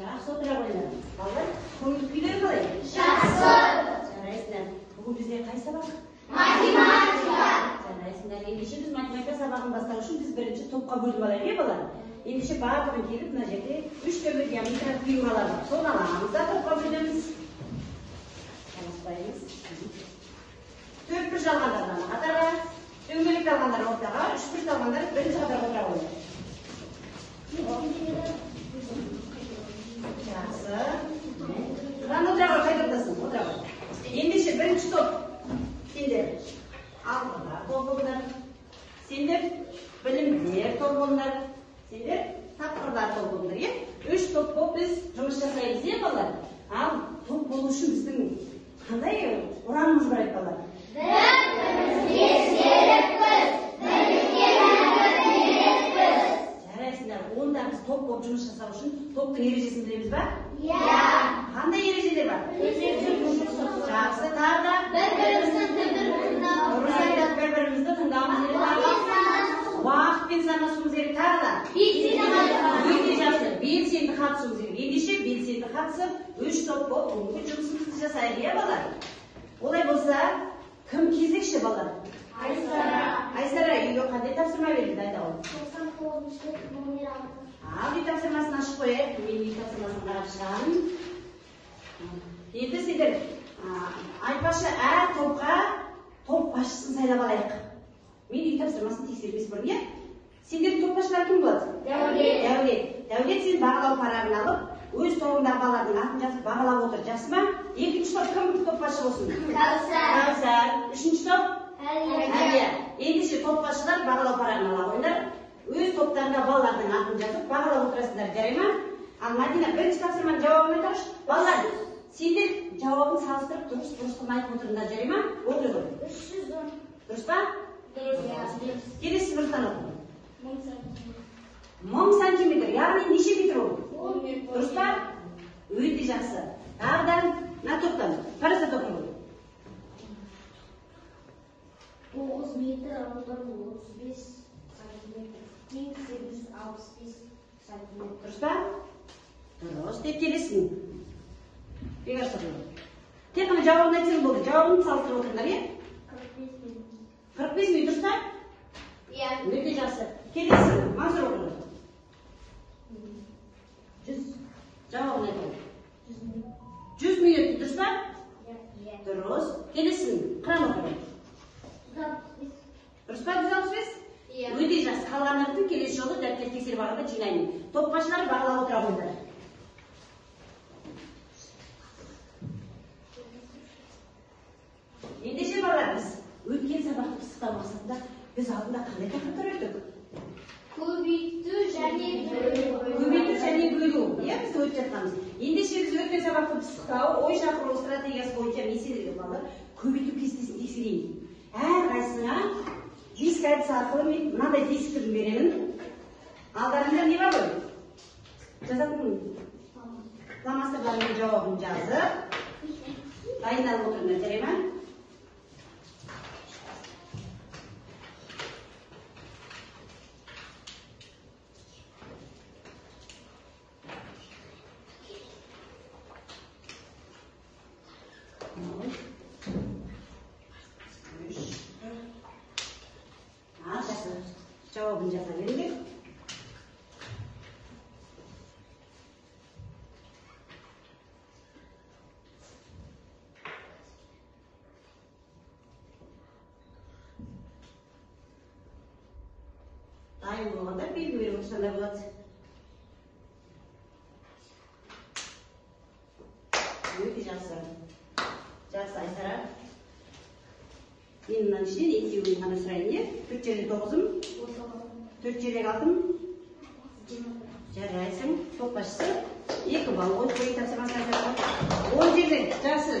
Жақсы отыра қойыңдар. Балалар, көңіл күйлері қалай? Жақсы. Жарайсыңдар. Бүгін бізде қай сабақ? Математика. Жарайсыңдар. Ендеше біз математика сабағын бастау үшін біз бірінші топқа бөліп алайық, е балалар? Ендеше барлығын келіп мына жерде 3 түрлі геометриялық фигуралар бар. Соны аламыз да топқа бөлеміз. Қаласпаймыз. 4 бір жалғандар қатарға, дөңгелек алғандар ортаға, 3 бір алғандар бірінші қатарға отыра қойды. Жақсы. Тұрған отыра қой, қайда отырасың? Отыра қой. Ендеше бірінші топ. Сендер алғандар топ болыңдар. Сендер білімдер топ болыңдар. Сендер тапқырлар топ болыңдар. 3 топ болып біз жұмыс жасаймыз, е балалар? Ал топ болу үшін біздің қандай ұранымыз бар еді балалар? Бір-бірімізге серікпіз, бірлікке мәңгі берекпіз. Жарайсыңдар, онда біз топ болып жұмыс жасау үшін топтың ережесін білеміз ба? Иә. Қандай ережелер бар? Жақсы, тағы да Бір-бірімізді тыңдауымыз керек. бір-бірімізді тыңдауымыз керек. Уақытпен санасуымыз керек. Тағы да өте жақсы, белсенді қатысуымыз керек. Ендеше белсенді қатысып, 3 топ болып бүгінгі жұмысымызды жасайық, е балалар? Олай болса, кім кезекші балалар? Айсара. Айсара, үйге қандай тапсырма берді, айта ол? 99-шы номер 6. Ал үй тапсырмасын ашып қояйық. Мен үй тапсырмасын қарашам. Енді сендер айтпашы, әр топқа топ басшысын сайлап алайық. Мен үй тапсырмасын тексермес бұрын, е? Сендер топ басшылары кім болады? Дәулет. Дәулет сен бағалау парағын алып, өз тобындағы балалардың атын жазып бағалап отыр. Жақсы ма? Екінші топ кім топ басшы болсын? Кәусар. Үшінші топ? Әлия. Ендеше топ басшылар бағалау парағын ала қойыңдар. Өз топтарында балалардың атын жазып бағалап отырасыңдар, жарай ма? Ал Мадина, бірінші тапсырманың жауабын айтаршы. Балалар, сендер жауабын салыстырып дұрыс-бұрыстығын айтып отырыңдар, жарай ма? Оқи ғой. 310. Дұрыс па? Келесі сыныптан оқы. 1000 сантиметр, яғни неше метр ол? 10 метр. Дұрыс па? Өте жақсы. Тағы да мына топтан парасат оқи ғой. 9 метр, 35 сантиметр. 865 сантиметр. Дұрыс па? Дұрыс деп келесің. Бекарыс оқи ғой. Тек қана жауабын айтсаң болды. Жауабын салыстырып отырыңдар, е? 45 минут, дұрыс па? Иә. Өте жақсы. Келесі, Мансұр оқи ғой. 100. Жауабын айт ғой. 100 минут, дұрыс па? Иә. Дұрыс. Келесің, Қыран оқи ғой. 165. Дұрыс па, 165? Иә. Өте жақсы. Қалғандардың келесі жолы дәптер тексеріп алғанда жинаймын. Топ басшылары бағалап отыра қойыңдар. Ендеше балалар, біз өткен сабақты пысықтау мақсатында біз алдында қандай тақырыптар өттік? Көбейту және Көбейту және бөлу. Иә, біз өтіп жатқанбыз. Ендеше біз өткен сабақты пысықтау, ой шақыру стратегиясы бойынша меселерге балалар көбейту кестесін тексерейік. Әрқайсысына диск әдісі арқылы мен мынадай дисктірін беремін. Алдарында не бар ғой? Жазатын фломастердармен жауабын жазып, дайындалып отырыңдар, жарай ма? Жауабын жаза беріңдер. Дайын болғанда белгі беріп отырсаңдар болады. Өте жақсы. Жақсы, Айсара. Мен мынаның ішінен екеуін ғана сұрайын, е? 4 жерде 9-ым, 4 жерде 6-ым. Жарайсың, топ басшысы. 2 балл қойып қойып тапсырмасын айтады. 10 жерде, жақсы.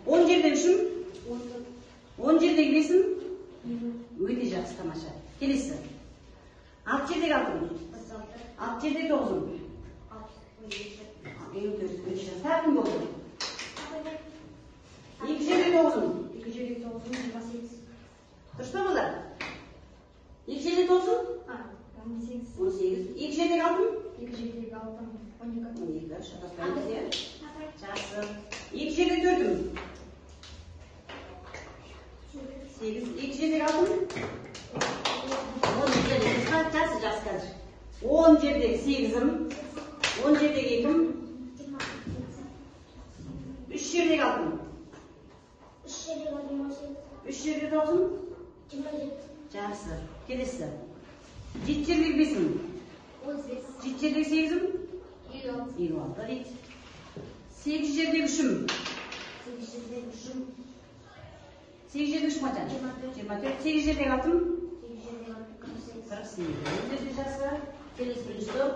10 жерде 3-ім, 10 жерде 5-ім. Өте жақсы, тамаша. Келесі. 6 жерде 6-ым, 6 жерде 9-ым. Сағын болды. 2 жерде 9-ым. 2 жерде 9-ым, 28. Дұрыс па болар? 2 жерде 9-ым? 18. 2 жерде 6-ым? 2 жердегі 6, 12. 12. Шатаспаймыз, иә? Жақсы. 2 жерде 4'ім. 8. 2 жердегі 6'ым. 10 жердегі жақсы қазір. 10 жердегі 8'ім. 10 жердегі 2'ім. 3 жердегі 6'ым. 3 жердегі 18. 3 жердегі 9'ым. 27. Жақсы. Келесі. 7 жердегі 5'ім. 18. 7 жердегі 8'ім. 56. 56 дейді. 8 жердегі 3'ім. 8 жердегі 3'üm. 8 жердегі 3 қанша? 24. 8 жердегі 6'ым. 8 жердегі 48. 48. Өздерде жақсы. Келесі бірінші топ.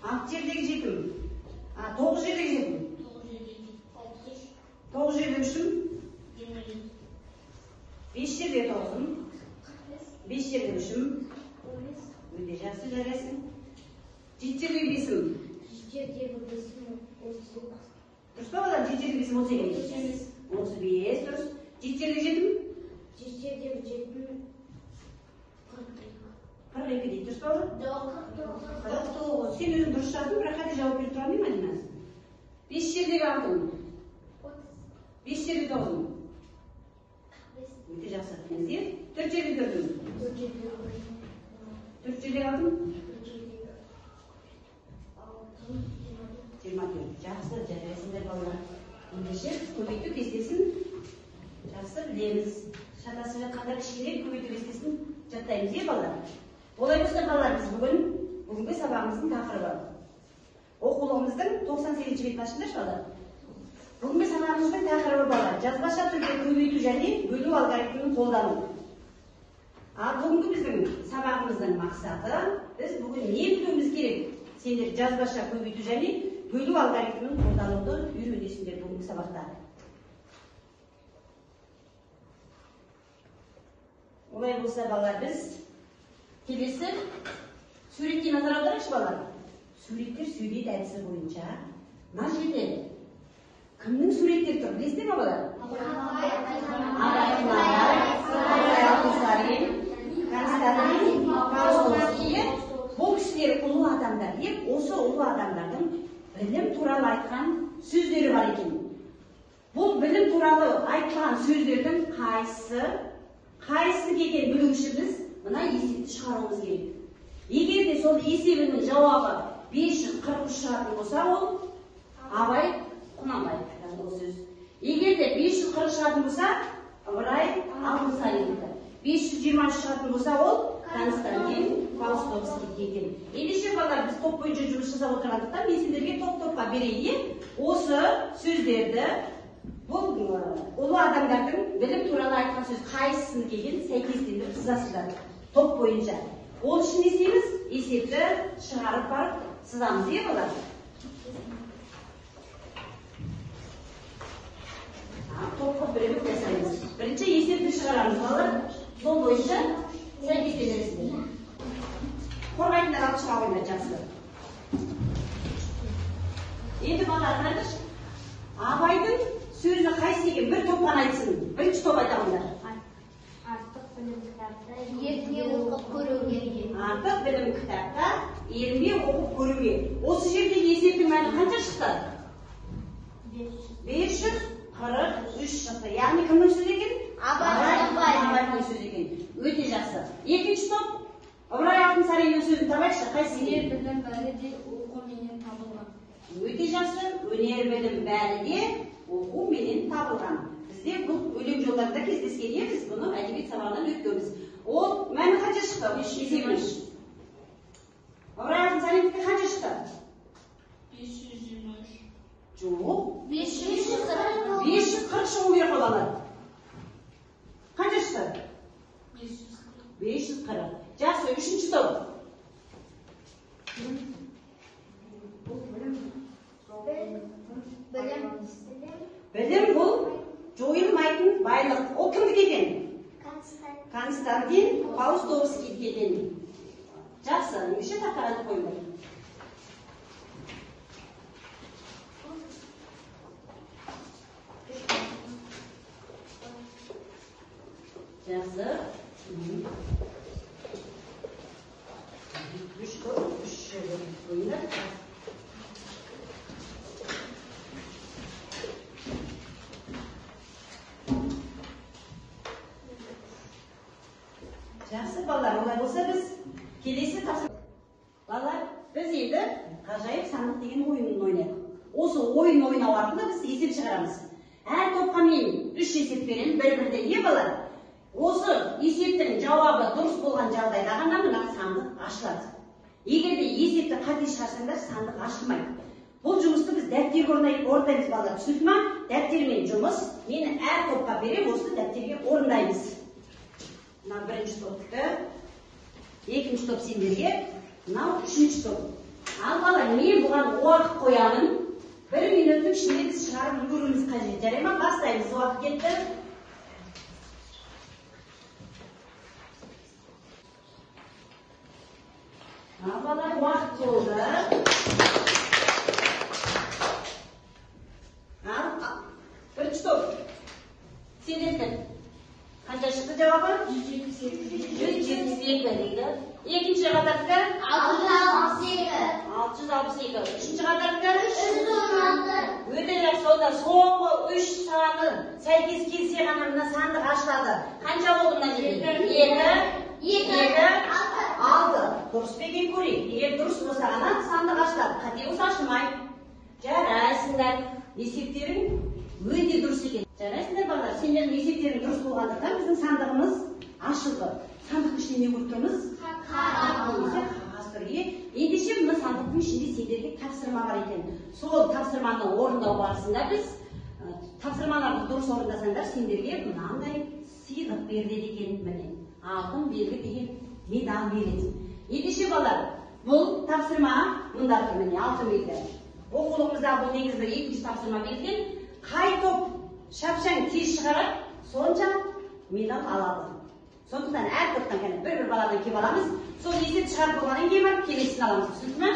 6 жердегі 7'ім. 9 жердегі 7'ім. 9 жердегі 3'ім. 5 жердегі 9'ым. 5 жердегі 3'ім. Өте жақсы жарайсың. 7 жердегі 5'ім. 7 жердегі 5'ім. 39. Дұрыс па балам? 7 жердегі 5'ім 18. 35 дұрыс. 7 жердегі 7'ім. 7 жердегі 7'ім. 42. 42 дейді. Дұрыс па балам? 49. Сен өзің дұрыс жаздың, бірақ қате жауап беріп тұра алмай ма? 5 жердегі 6'ым. 5 жердегі 9'ым. Өте жақсы. Нәзір. 4 жердегі 4'ім. 4 жердегі 6'ым. 24. Жақсы жарайсыңдар балалар. Ендеше көбейту кестесін жақсы білеміз. Шатасып жатқандар кішкене көбейту кестесін жаттаймыз, е балалар. Олай болса балалар, біз бүгінгі сабағымыздың тақырыбы. Оқулығымыздың 98 бетін ашыңдаршы балалар. Бүгінгі сабағымыздың тақырыбы балалар. Жазбаша түрде көбейту және бөлу алгоритмін қолдану. Ал бүгінгі біздің сабағымыздың мақсаты, біз бүгін не білуіміз керек? Сендер жазбаша көбейту және бөлу алгоритмін қолдануды үйренесіңдер бүгінгі сабақта. Олай болса балалар, біз келесі суретке назар аударайықшы балалар. Суреттер сөйлейді әдісі бойынша. Мына жерде кімнің суреттері тұр? Білесіздер ме балалар? Алтынсарин, Константин Павловский. Бұл кісілер ұлы адамдар. Осы ұлы адамдардың білім туралы айтқан сөздері бар екен. Бұл білім туралы айтқан сөздердің қайсысы екенін білу үшін біз мына есепті шығаруымыз керек. Егер де сол есебінің жауабы 543 шығатын болса, ол Абай Құнанбаев ол сөз. Егер де 540 шығатын болса, Ыбырай Алтынсарин. 523 шығатын болса, ол Константин Павловский екен. Ендеше балалар, біз топ бойынша жұмыс жасап отырғандықтан мен сендерге топ-топқа берейін. Осы сөздерді бұл ұлы адамдардың білім туралы айтқан сөз қайсысын келген сәйкестендіріп сызасыздар топ бойынша. Ол үшін не істейміз? Есепті шығарып барып сызамыз, е балалар? Топқа бірігіп жасаймыз. Бірінші есепті шығарамыз, балалар. Сол бойынша сәйкестендіресіздер. Қорғайтындар алып шыға қоймай жақсы. Енді балалар, қараңызшы. Абайдың сөзі қайсы екен? Bir топ қана айтсын. Бірінші топ айта қойыңдар. Артық білім кітапта ерінбей оқып көруге. Артық білім кітапта ерінбей оқып көруге. Осы жердегі есептің мәні қанша шықты? 543 шықты. Яғни кімнің сөзі екен? Абайдың сөзі екен. Өте жақсы. Екінші топ Ыбырай Алтынсариннің сөзін табайықшы. Қайсы? Өнер білім бәрі де оқу менен табылған. Өте жақсы. Өнер білім бәрі де оқу менен табылған. Бізде бұл өлең жолдарында кездескен біз бұны әдебиет сабағынан өткенбіз. Ол мәні қанша шықты? 523. Ыбырай Алтынсариндікі қанша шықты? 523. Жоқ. 540. 540 шығу керек балалар. Қанша шықты? 540. Жақсы, үшінші топ. Білім бұл жойылмайтын байлық. Ол кімдікі екен? Константин Паустовский екен. Жақсы, немесе тақтаға қойыңдар. Жақсы. балалар, олай болса біз келесі тапсырма. Балалар, біз енді ғажайып сандық деген ойынын ойнайық. Осы ойын ойнау арқылы біз есеп шығарамыз. Әр топқа мен 3 есеп беремін, бір-бірден не балалар? Осы есептің жауабы дұрыс болған жағдайда ғана мына сандық ашылады. Егер де есепті қате шығарсаңдар, сандық ашылмайды. Бұл жұмысты біз дәптерге орындаймыз балалар. Түсінді ма? Дәптермен жұмыс. Мені әр топқа берем, осы дәптерге орындаймыз. Мына бірінші топты, екінші топ сендерге, мынау үшінші топ. Ал балалар, мен бұған уақыт қоямын. 1 минуттың ішінде біз шығарып үлгеруіміз қажет. Жарай ма? Бастаймыз. Уақыт кетті. Балалар, уақыт болды. Бірінші топ. Сендердің қанша шықты жауабы? 172 дейді. Екінші қатарда 662. Үшінші қатарда 316. Өте жақсы. Сонда соңғы 3 саны сәйкес келсе ғана мына сандық ашылады. Қанша болды мына жерде? 2, 6. Дұрыс па екен көрейік. Егер дұрыс болса ғана сандық ашылады. Қате болса ашылмайды. Жарайсыңдар. Есептерің өте дұрыс екен. Жарайсыңдар балалар. Сендердің есептерің дұрыс болғандықтан біздің сандығымыз ашылды. Сандықтың ішінде не көріп тұрмыз? Қағаз тұр. Ендеше мына сандықтың ішінде сендерге тапсырма бар екен. Сол тапсырманы орындау барысында біз тапсырмаларды дұрыс орындасаңдар, сендерге мынандай сыйлық беріледі екен. Міне, алтын белгі деген медал береді. Ендеше балалар, бұл тапсырма мұнда тұр. Міне, алтын белгі. Оқулығымызда бұл негізгі екінші тапсырма берілген. Қай топ шапшаң тез шығарады, сонша медал алады. Сондықтан әр топтан бір баладан кеп аламыз. Сол есеп шығарып болғаннан кейін барып келесін аламыз. Түсінді ме?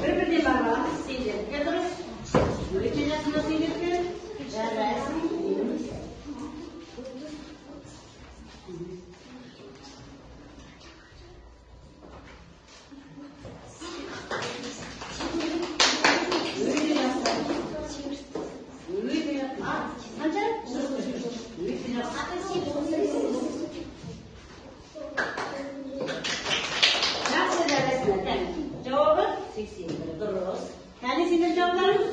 Bir-birden барамыз. Сендерге дұрыс. Өте жасында сендерге. Жарайсың. Cevabı 81. Dұрыс. Кәне сендер жауаптарыңыз?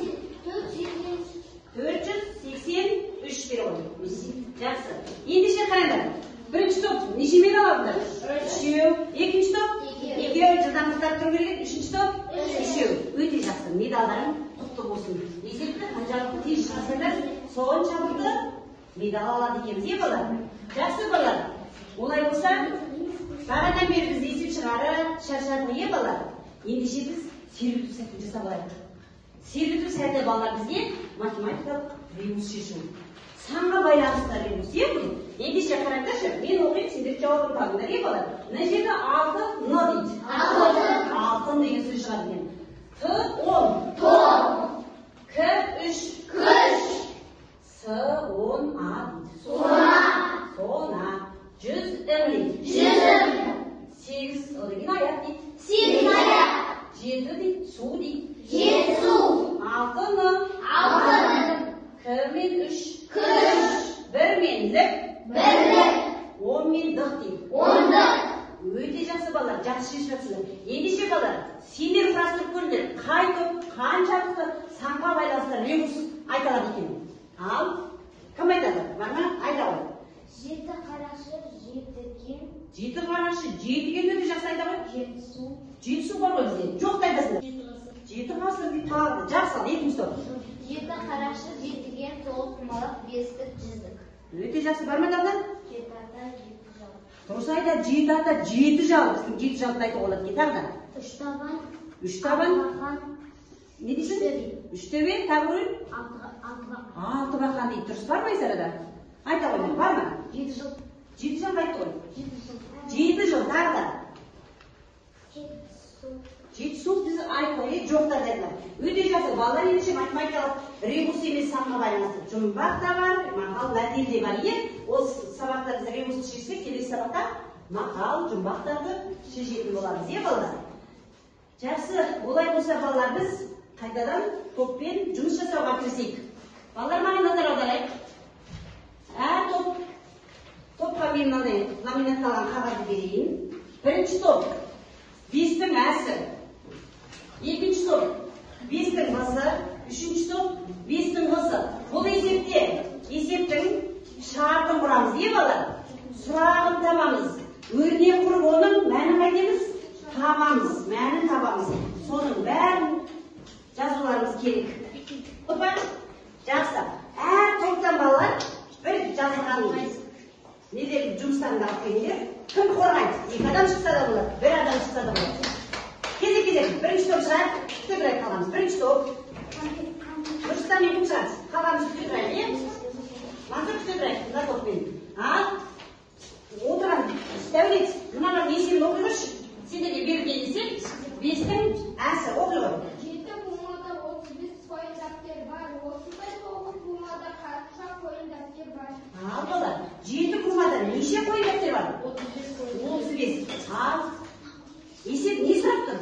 483 бере қойдық. Жақсы. Ендеше қараңдар. Бірінші топ неше медал алдыңдар? 3. Екінші топ? 2. Жылдамдықтар тұру керек. Үшінші топ? 3. Өте жақсы. Медалдарың құтты болсын. Есепті қаншалықты тез шығарсаңдар, соншалықты медал алады екенбіз. Балалар? Жақсы балалар. Олай болса, бағанадан бері біз есеп шығарып, шаршадық. Балалар? Ендеше біз сервиту сәтін жасап алайық. Сервиту сәті балалар бізге математикалық ребус шешу. Санға байланысты ребус. Ендеше қараңдаршы, мен оқиын, сендер жауабын табыңдар. Балалар? Мына жерде 6 н дейді. Алтын деген сөз шығады екен. Т 10. К 3. С 10 а дейді. Сона. 100 дейді. 8 o деген аяқ дейді. 7 дейді. Су дейді. 6 К мен 3. 1 мен лік. 10 мен дық дейді. Өте жақсы балалар, жақсы шешіп жатсыңдар. Ендеше балалар, сендер сұрастырып көріңдер, қай топ, қаншалықты санға байланысты ребус айталады екен. Ал, кім айтады? Бар ма? Айта ғой. 7 қарашы, 7 кен. 7 қарашы, 7 кен өте жақсы айта ғой. 7 су. 7 су бар ғой бізде. Жоқ та айтасыңдар. 7 ғасыр дейді тағы. Жақсы ал, екінші топ. 7 қарашы, 7 кен, 9 құмалақ, 5-лік, 100-лік. Өте жақсы бар ма тағы? 7 ата, 7 жал. Дұрыс айта, 7 ата, 7 жал. Біздің 7 жалды айтуға болады ке тағы да. 3 табан. 3 табан. Не дейсің? 3 төбе, тағы көрейін? 6 бақан дейді. Дұрыс бар ма Айсарада? Айта қоймен, бар ма? 7 жыл. 7 жыл айтты ғой. 7 жыл. 7 жыл, тағы да. 7 су. жетісу біз айтпай жоқтар деділер. Өте жақсы, балалар ендеше математикалық ребус емес санға байланысты. Жұмбақ та бар, мақал, мәтел де бар. Ол сабақта біз ребусты шешсек, келесі сабақта мақал, жұмбақтарды шешетін боламыз. Балалар? Жақсы, олай болса балалар біз қайтадан топпен жұмыс жасауға кірісейік. Балалар маған назар аударайық. Топқа мен мынандай ламинатталған қағазды берейін. Бірінші топ 5-тің әсі, екінші топ 5-тің басы, үшінші топ 5-тің басы. Бұл есептің шартын құрамыз, балалар? Сұрағын табамыз. Өрнек құрып оның мәнін қайтеміз? Табамыз, мәнін табамыз. Соның бәрін жазуларымыз керек. Опа, жақсы. Әр топтан балалар бір жазылған недегі жұмыстарында алып келіңдер. Кім қорғайды? Екі адам шықса да болады, бір адам шықса да болады. Кезек-кезек, бірінші топ шығар, күтіп қаламыз. Бірінші топ. Дұрыстан кім шығарыз? Қаламыз күтіп тұрайық, Мансұр күтіп тұрайық, мына топпен. Отырған, Дәулет, мынаның есебін оқи қойшы. Сендерге берілген есеп, 5-тің әсі оқи қой. 7 бумада 35 қойын дәптер бар, 39 бумада қанша қойын дәптер бар? Ал балалар, 7 бумада неше қойын дәптер бар? 35. Ал, есеп не сұрап тұр?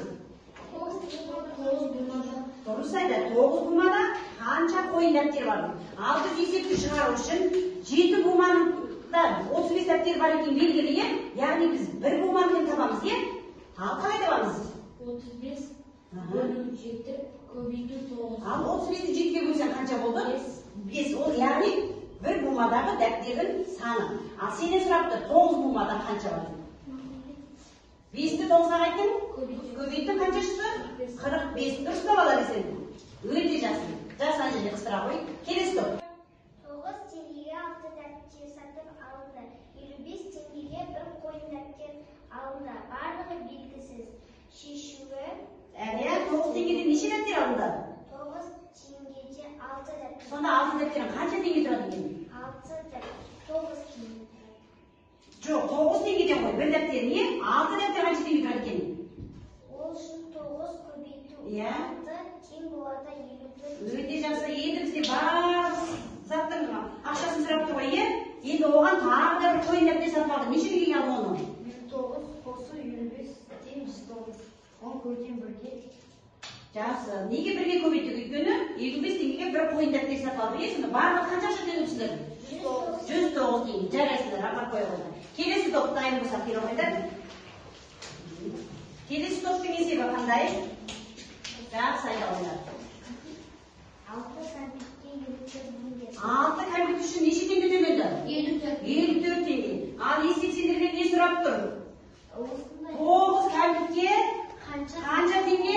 9 бумада. Дұрыс айтады, 9 бумада қанша қойын дәптер бар? Ал біз есепті шығару үшін 7 бумада 35 дәптер бар екен белгілі, яғни біз бір бумамен табамыз, Ал қалай табамыз? 35 бөлу 7 көбейту 9. Ал 35-ті 7-ге бөлсең қанша болды? 5. Ол яғни бір бумадағы дәптердің саны. Ал сенен сұрапты, 9 бумада қанша бар? 5-ті 9-ға қайттың? Көбейттің қанша шықты? 45. Дұрыс па бала десең? Өте жақсы. Жақсы анжеде қыстыра қой. Келесі топ. 9 теңгеге 6 дәптер сатып алынды. 55 теңгеге бір қойын дәптер алынды. Барлығы белгісіз. Шешуі. 9 теңгеден неше дәптер алынды? 9 теңгеде 6 дәптер. Сонда 6 дәптерін қанша теңге тұрады екен? 6 дәптер 9 теңге. Жоқ, 9 теңгеден қой. Бір дәптер не? 6 дәптер қанша теңге тұрады екен? Ол үшін 9 көбейту 6 тең болады 54. Өте жақсы. Енді бізде барлық заттың ақшасын сұрап тұр ғой, Енді оған тағы да бір қойын дәптер сатып алды. Неше теңгеге алды оны? 109 қосу 25 тең 109. 10 көбейтен бірге. Жақсы. Неге бірге көбейттік? Өйткені 55 теңгеге бір қойын дәптер сатып алды. Сонда барлығы қанша ақша төлеушілер? 109 теңге. Жарайсыздар, апарып қоя қойды. Келесі топ дайын болсақ келе қойды. Келесі топтың есебі қандай? Жақсы айдалыңдар. 6 кәмпитке 54 теңге. 6 кәмпит үшін неше теңге төленді? 54 теңге. Ал есеп сендерден не сұрап тұр? 9 кәмпитке қанша теңге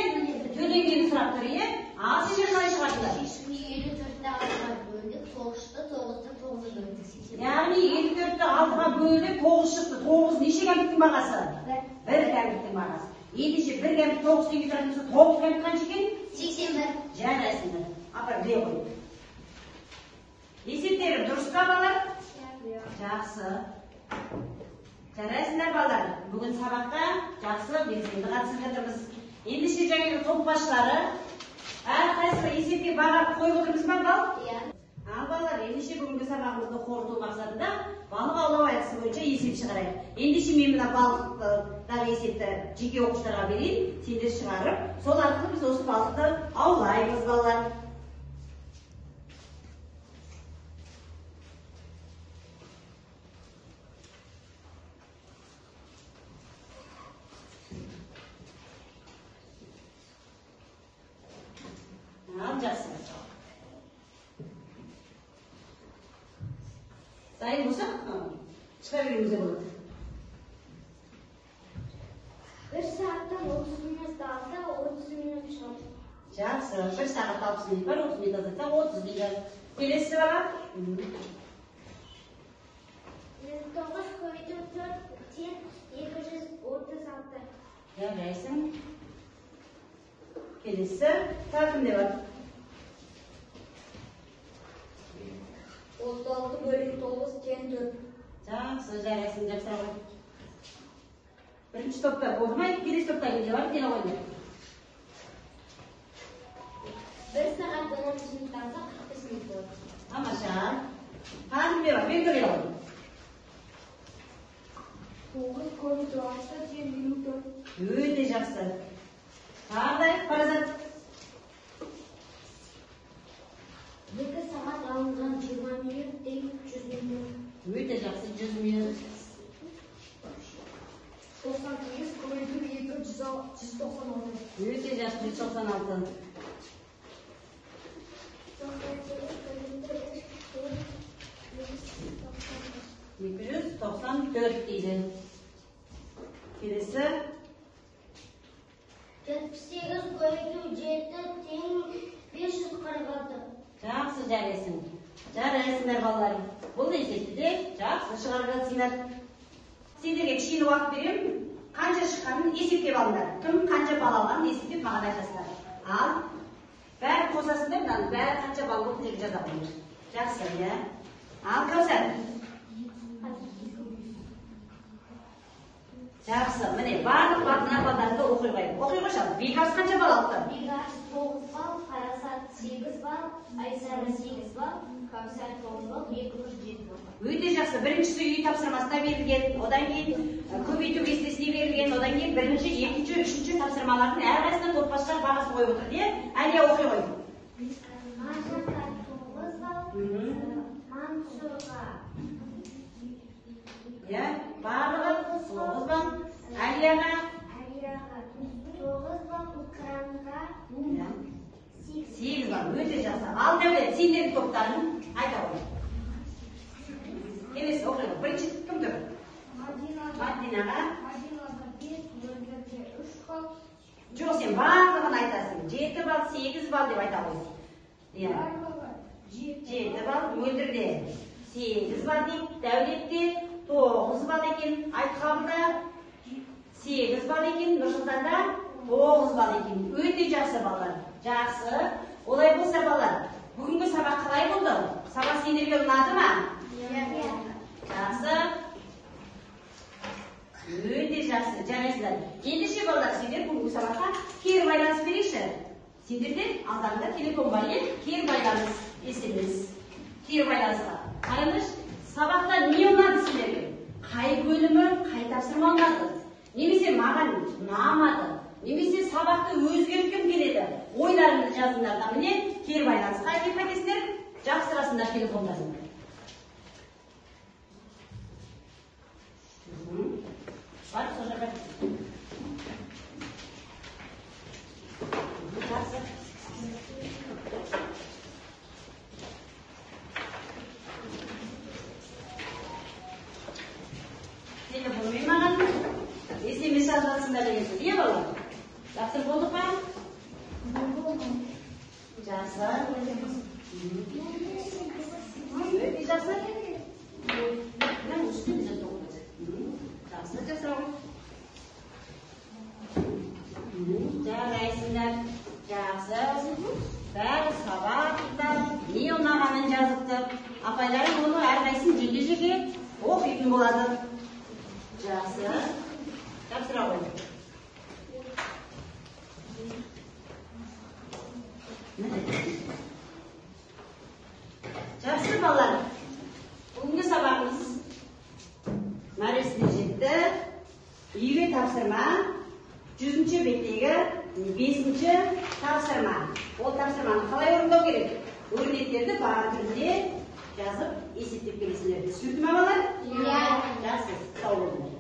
төленгенін сұрап тұр, Ал сендер қалай шығардыңдар? 54-ті 6-ға бөлдік, 9-ты 9-ға бөлдік. Яғни 54-ті 6-ға бөлдік, 9 шықты. 9 неше кәмпиттің бағасы? 1 кәмпиттің бағасы. Ендеше 1 кәмпит 9 теңге тұратын болса, 9 кәмпит қанша екен? 81. Жарайсыңдар. Апар біле қой. Есептері дұрыс па балалар? Жақсы. Жарайсыңдар балалар. Бүгін сабақта жақсы белсенді қатысып жатырмыз. Ендеше жаңағы топ басшылары әрқайсысы есепке баға қойып отырмыз ба, бал? Ал балалар, ендеше бүгінгі сабағымызды қорыту мақсатында балық аулау әдісі бойынша есеп шығарайық. Ендеше мен мына балықтағы есепті жеке оқушыларға берейін, сендер шығарып, сол арқылы біз осы балықты аулаймыз, балалар. Ал жақсы. Дайын болсақ, шыға беруімізде болады. 1 сағаттан 30 минут алса, 30 минут шығады. Жақсы, 1 сағат 60 минут бар, 30 минут азайтса, 30 минут. Келесі баба? 9 көбейту 4 тең 236. Жарайсың. Келесі, тағы кімде бар? 36 бөлу 9 тең 4. Жақсы, жарайсың, жақсы. Бірінші топта болды ма? Келесі топта кімде бар? Дена ойны. 1 минуттан соң 45 минут болады. Тамаша. Тағы не бар? Мен көре аламын. 9 көбейту 6 10 минут. Өте жақсы. Тағы Паразат. 2 сағат алынған 20 минут тең 100 минут. Өте жақсы. 100 минут. 98 көбейту 2 196. Өте жақсы. 196. 294 дейді. Келесі. 78 көбейту 7 тең 546. Жақсы жарайсың. Жарайсыңдар балаларым. Бұл есепті де жақсы шығарып жатсыңдар. Сендерге кішкене уақыт беремін. Қанша шыққанын есептеп алыңдар. Кім қанша бал алғанын есептеп маған айтасыңдар. Ал бәрі қосасыңдар, бәрі қанша бал болып жүріп жазамын. Жақсы, иә. Ал Кәусар. Жақсы, міне барлық мына балдарды оқи қойып. Оқи қойшам. Бекарыс қанша бал алды? Бекарыс 9 бал, Парасат 8 бал, Айсара 8 бал, Кәусар 9 бал, Бекнұр 7 бал. Өте жақсы. Біріншісі үй тапсырмасына берілген, одан кейін көбейту кестесіне берілген, одан кейін бірінші, екінші, үшінші тапсырмалардың әрқайсысына топбасшылар бағасын қойып отыр, иә? Әлия оқи қой. Маржанға 9 бал, Мансұрға. Иә, барлығы 9 бал. Әлияға 9 бал, Укранға 8 бал. Өте жақсы. Ал Дәулет, сендердің топтарын айта қой. Келесі оқи қой. Бірінші кім тұр? Мадинаға 1, 3 бал. жоқ, сен барлығын айтасың. 7 бал, 8 бал деп айта қойсың. Иә. 7 бал, мөлдірде 8 бал дейін, Дәулетте 9 бал екен, Айтқабылда 8 бал екен, Нұрсұлтанда 9 бал екен. Өте жақсы балалар. Жақсы. Олай болса балалар, бүгінгі сабақ қалай болды? Сабақ сендерге ұнады ма? Жақсы. Өте жақсы. Жарайсыздар. Ендеше балалар, сендер бүгінгі сабаққа кері байланыс берейікші. Сендерде алдарында телефон бар, кері байланыс естеміз. Кері байланысқа. Қараңыз, сабақта не ұнады сендерге? Қай бөлімі, қай тапсырма ұнады? Немесе маған ұнамады? Немесе сабақты өзгерткім келеді? Ойларыңды жазыңдар. Міне, кері байланысқа айтып кетесіңдер, жақсырасыңдар телефондарын. Бар, сол жаққа. Жақсы. Телефонмен маған SMS жазасыңдар деген сөз. Иә балалар? Жақсы болды ма? Жақсы. Өте жақсы. Мен үстінде де тоқтады. Жақсы жасау. Жарайсыңдар. Жақсы. Бәрі сабақта не ұнағанын жазыпты. Апайларым оны әрқайсысын жеке-жеке оқитын болады. Жақсы. Тапсыра қой. Жақсы балалар. Бүгінгі сабағымыз мәресіне жетті. Үйге тапсырма 100-ші беттегі 5-ші тапсырма. Ол тапсырманы қалай орындау керек? Өрнектерді бар түрде жазып есептеп келесіңдер. Түсінікті ме балалар? Иә. Жақсы. Сау болыңдар.